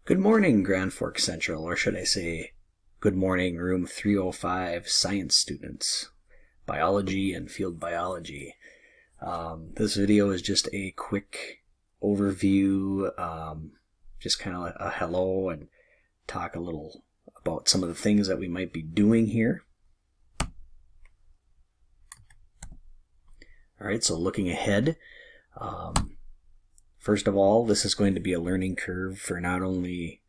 Good morning, Grand Forks Central, or should I say, good morning, room 305 science students, biology and field biology. This video is just a quick overview, just kind of a hello and talk a little about some of the things that we might be doing here. Alright, so looking ahead, first of all, this is going to be a learning curve for not only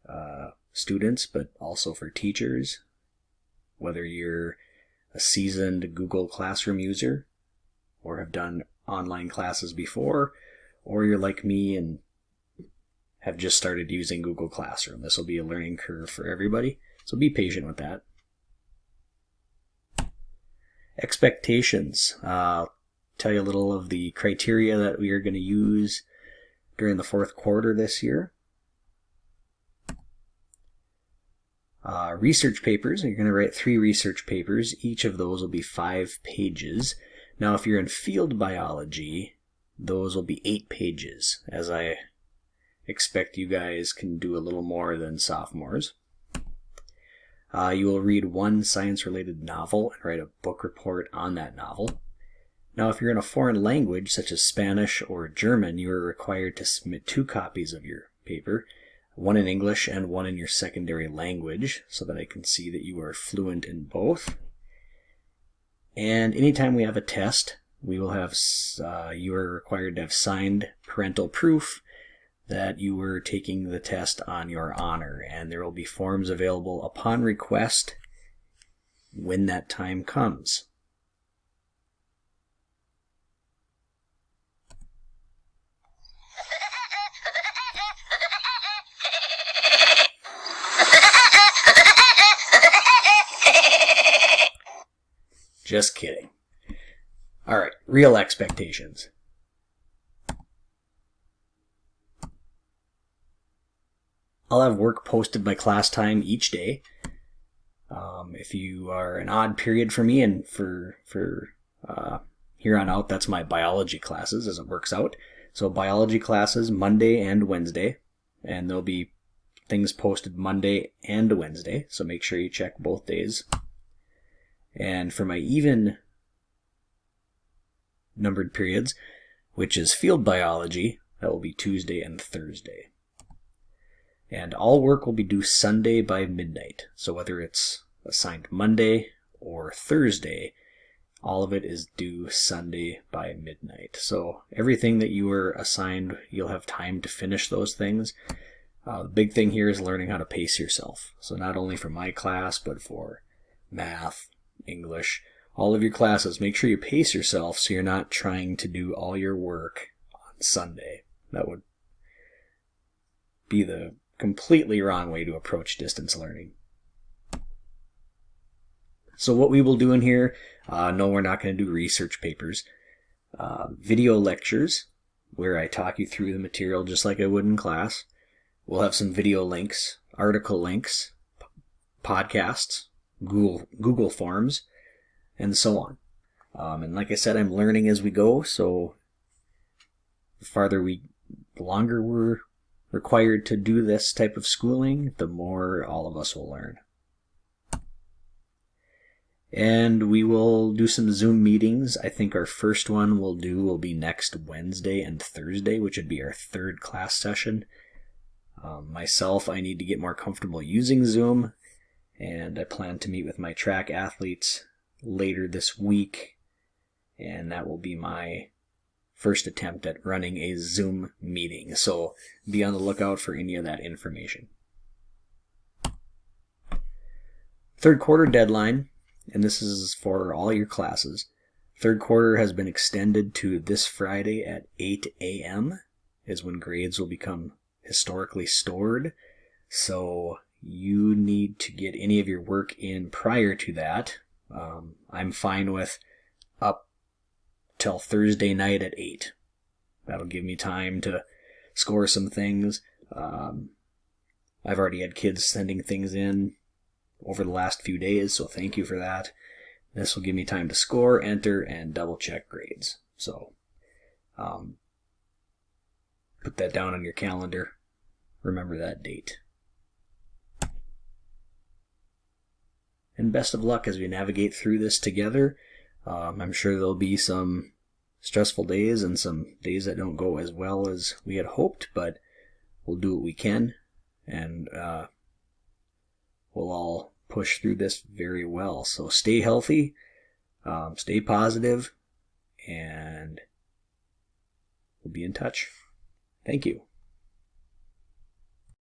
students, but also for teachers. Whether you're a seasoned Google Classroom user, or have done online classes before, or you're like me and have just started using Google Classroom. This will be a learning curve for everybody, so be patient with that. Expectations. Tell you a little of the criteria that we are going to use during the fourth quarter this year. Research papers. You're going to write 3 research papers. Each of those will be 5 pages. Now, if you're in field biology, those will be 8 pages, as I expect you guys can do a little more than sophomores. You will read 1 science-related novel and write a book report on that novel. Now, if you're in a foreign language, such as Spanish or German, you are required to submit 2 copies of your paper, 1 in English and 1 in your secondary language, so that I can see that you are fluent in both. And anytime we have a test, we will have, you are required to have signed parental proof that you were taking the test on your honor, and there will be forms available upon request when that time comes. Just kidding. Alright, real expectations. I'll have work posted by class time each day. If you are an odd period for me, and for here on out, that's my biology classes as it works out. So biology classes Monday and Wednesday, and there'll be things posted Monday and Wednesday, so make sure you check both days. And for my even numbered periods, which is field biology, that will be Tuesday and Thursday. And all work will be due Sunday by midnight. So whether it's assigned Monday or Thursday, all of it is due Sunday by midnight. So everything that you were assigned, you'll have time to finish those things. The big thing here is learning how to pace yourself. So not only for my class, but for math, English, all of your classes, make sure you pace yourself so you're not trying to do all your work on Sunday. That would be the completely wrong way to approach distance learning. So what we will do in here, no, we're not going to do research papers. Video lectures, where I talk you through the material just like I would in class. We'll have some video links, article links, podcasts, Google Forms, and so on. And like I said, I'm learning as we go, so the longer we're required to do this type of schooling, the more all of us will learn. And we will do some Zoom meetings. I think our first one will be next Wednesday and Thursday, which would be our 3rd class session. Myself, I need to get more comfortable using Zoom, and I plan to meet with my track athletes later this week, and that will be my first attempt at running a Zoom meeting. So be on the lookout for any of that information. 3rd quarter deadline, and this is for all your classes. 3rd quarter has been extended to this Friday at 8 a.m. is when grades will become historically stored. So you need to get any of your work in prior to that. I'm fine with up till Thursday night at 8. That'll give me time to score some things. I've already had kids sending things in over the last few days, so thank you for that. This will give me time to score, enter, and double check grades. So put that down on your calendar. Remember that date. and best of luck as we navigate through this together. I'm sure there'll be some stressful days and some days that don't go as well as we had hoped, but we'll do what we can, and we'll all push through this very well. So stay healthy, stay positive, and we'll be in touch. Thank you.